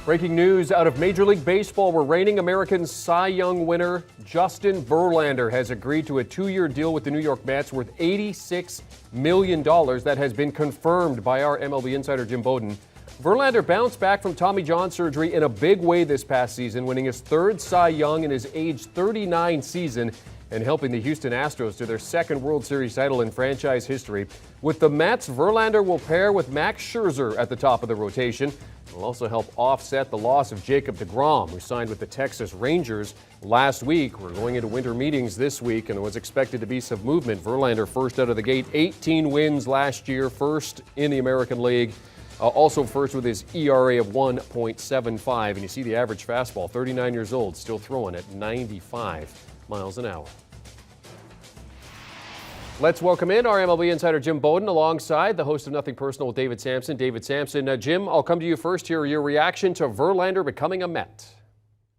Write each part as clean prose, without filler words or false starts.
Breaking news out of Major League Baseball, where reigning American Cy Young winner Justin Verlander has agreed to a 2-year deal with the New York Mets worth $86 million. That has been confirmed by our MLB insider Jim Bowden. Verlander bounced back from Tommy John surgery in a big way this past season, winning his third Cy Young in his age 39 season and helping the Houston Astros to their second World Series title in franchise history. With the Mets, Verlander will pair with Max Scherzer at the top of the rotation. It will also help offset the loss of Jacob deGrom, who signed with the Texas Rangers last week. We're going into winter meetings this week, and there was expected to be some movement. Verlander first out of the gate, 18 wins last year, first in the American League. Also first with his ERA of 1.75. And you see the average fastball, 39 years old, still throwing at 95 miles an hour. Let's welcome in our MLB insider Jim Bowden alongside the host of Nothing Personal with David Samson. David Samson. Jim, I'll come to you first here. Your reaction to Verlander becoming a Met.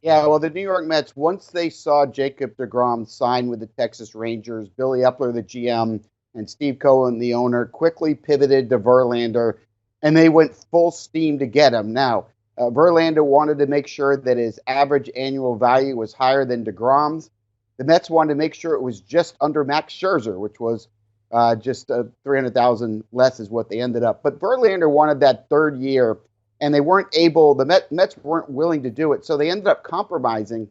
Yeah, well, the New York Mets, once they saw Jacob deGrom sign with the Texas Rangers, Billy Epler, the GM, and Steve Cohen, the owner, quickly pivoted to Verlander, and they went full steam to get him. Now, Verlander wanted to make sure that his average annual value was higher than deGrom's. The Mets wanted to make sure it was just under Max Scherzer, which was just $300,000 less is what they ended up. But Verlander wanted that third year, and they weren't able, the Mets weren't willing to do it. So they ended up compromising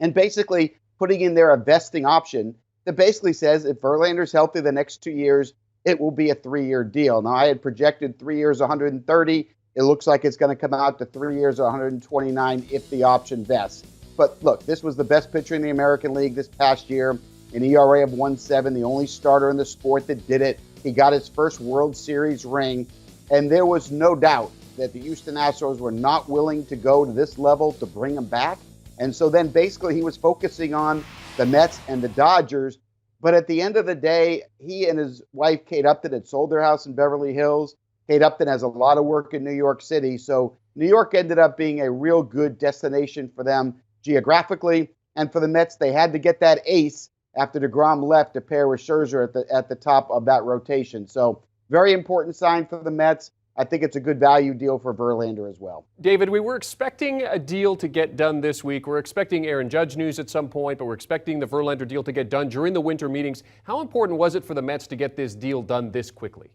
and basically putting in there a vesting option that basically says if Verlander's healthy the next 2 years, it will be a 3-year deal. Now, I had projected 3 years, 130. It looks like it's going to come out to 3 years, 129 if the option vests. But look, this was the best pitcher in the American League this past year, an ERA of 1.7, the only starter in the sport that did it. He got his first World Series ring, and there was no doubt that the Houston Astros were not willing to go to this level to bring him back. And so then basically he was focusing on the Mets and the Dodgers. But at the end of the day, he and his wife, Kate Upton, had sold their house in Beverly Hills. Kate Upton has a lot of work in New York City. So New York ended up being a real good destination for them geographically, and for the Mets, they had to get that ace after deGrom left to pair with Scherzer at the top of that rotation. So very important sign for the Mets. I think it's a good value deal for Verlander as well. David, we were expecting a deal to get done this week. We're expecting Aaron Judge news at some point, but we're expecting the Verlander deal to get done during the winter meetings. How important was it for the Mets to get this deal done this quickly?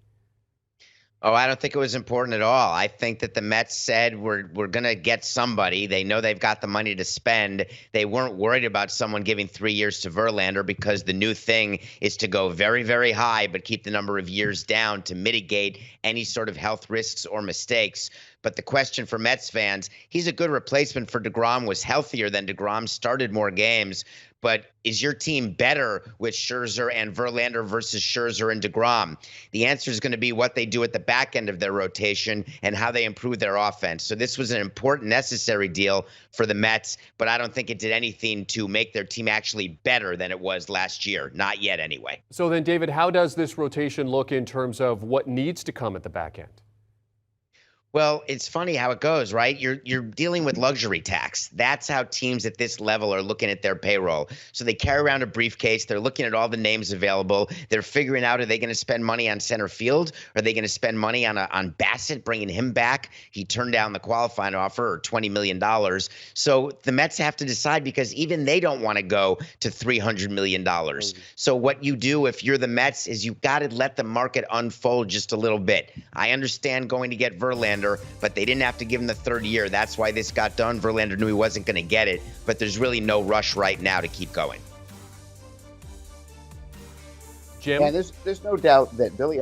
Oh, I don't think it was important at all. I think that the Mets said we're going to get somebody. They know they've got the money to spend. They weren't worried about someone giving 3 years to Verlander because the new thing is to go very, very high but keep the number of years down to mitigate any sort of health risks or mistakes. But the question for Mets fans, he's a good replacement for deGrom, was healthier than deGrom, started more games. But is your team better with Scherzer and Verlander versus Scherzer and deGrom? The answer is going to be what they do at the back end of their rotation and how they improve their offense. So this was an important, necessary deal for the Mets, but I don't think it did anything to make their team actually better than it was last year. Not yet, anyway. So then, David, how does this rotation look in terms of what needs to come at the back end? Well, it's funny how it goes, right? You're dealing with luxury tax. That's how teams at this level are looking at their payroll. So they carry around a briefcase. They're looking at all the names available. They're figuring out, are they going to spend money on center field? Are they going to spend money on Bassett, bringing him back? He turned down the qualifying offer, or $20 million. So the Mets have to decide because even they don't want to go to $300 million. So what you do if you're the Mets is you've got to let the market unfold just a little bit. I understand going to get Verlander, but they didn't have to give him the third year. That's why this got done. Verlander knew he wasn't going to get it, but there's really no rush right now to keep going. Jim? Yeah, there's no doubt that Billy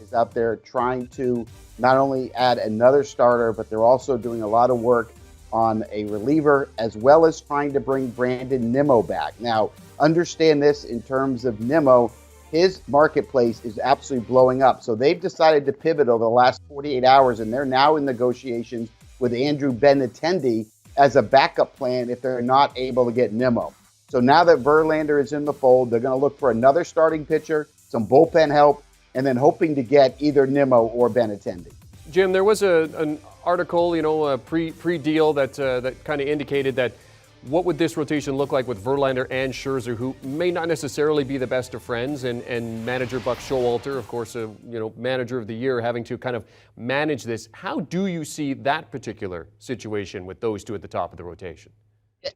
is out there trying to not only add another starter, but they're also doing a lot of work on a reliever, as well as trying to bring Brandon Nimmo back. Now, understand this in terms of Nimmo. His marketplace is absolutely blowing up. So they've decided to pivot over the last 48 hours, and they're now in negotiations with Andrew Benintendi as a backup plan if they're not able to get Nimmo. So now that Verlander is in the fold, they're going to look for another starting pitcher, some bullpen help, and then hoping to get either Nimmo or Benintendi. Jim, there was an article, pre-deal that kind of indicated that What would this rotation look like with Verlander and Scherzer, who may not necessarily be the best of friends, and manager Buck Showalter, of course, manager of the year, having to kind of manage this? How do you see that particular situation with those two at the top of the rotation?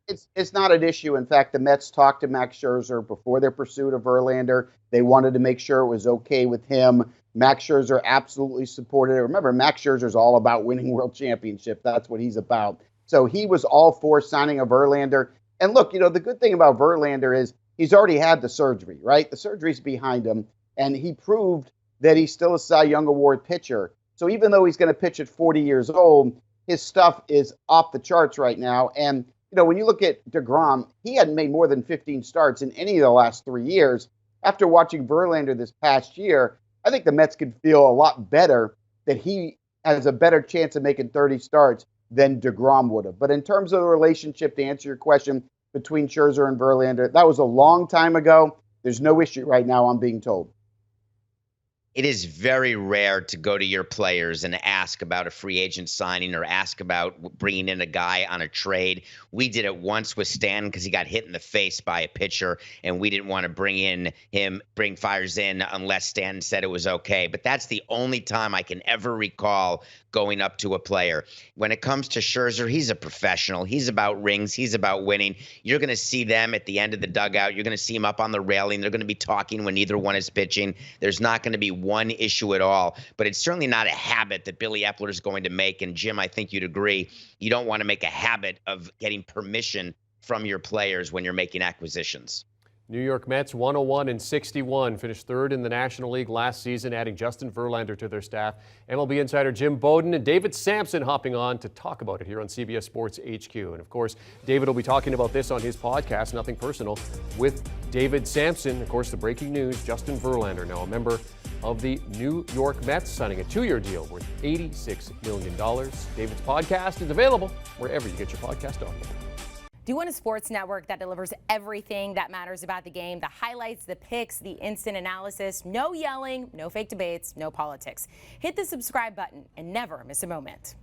It's not an issue. In fact, the Mets talked to Max Scherzer before their pursuit of Verlander. They wanted to make sure it was okay with him. Max Scherzer absolutely supported it. Remember, Max Scherzer is all about winning world championship. That's what he's about. So he was all for signing a Verlander. And look, the good thing about Verlander is he's already had the surgery, right? The surgery's behind him, and he proved that he's still a Cy Young Award pitcher. So even though he's going to pitch at 40 years old, his stuff is off the charts right now. And when you look at DeGrom, he hadn't made more than 15 starts in any of the last 3 years. After watching Verlander this past year, I think the Mets could feel a lot better that he has a better chance of making 30 starts than DeGrom would have. But in terms of the relationship, to answer your question, between Scherzer and Verlander, that was a long time ago. There's no issue right now, I'm being told. It is very rare to go to your players and ask about a free agent signing or ask about bringing in a guy on a trade. We did it once with Stan because he got hit in the face by a pitcher, and we didn't want to bring Fires in unless Stan said it was okay. But that's the only time I can ever recall going up to a player. When it comes to Scherzer, he's a professional. He's about rings. He's about winning. You're going to see them at the end of the dugout. You're going to see them up on the railing. They're going to be talking when neither one is pitching. There's not going to be one issue at all, but it's certainly not a habit that Billy Epler is going to make. And Jim, I think you'd agree, you don't want to make a habit of getting permission from your players when you're making acquisitions. New York Mets 101-61, finished third in the National League last season, adding Justin Verlander to their staff. MLB insider Jim Bowden and David Samson hopping on to talk about it here on CBS Sports HQ. And of course, David will be talking about this on his podcast, Nothing Personal, with David Samson. Of course, the breaking news, Justin Verlander, now a member of the New York Mets, signing a 2-year deal worth $86 million. David's podcast is available wherever you get your podcast on. Do you want a sports network that delivers everything that matters about the game? The highlights, the picks, the instant analysis, no yelling, no fake debates, no politics. Hit the subscribe button and never miss a moment.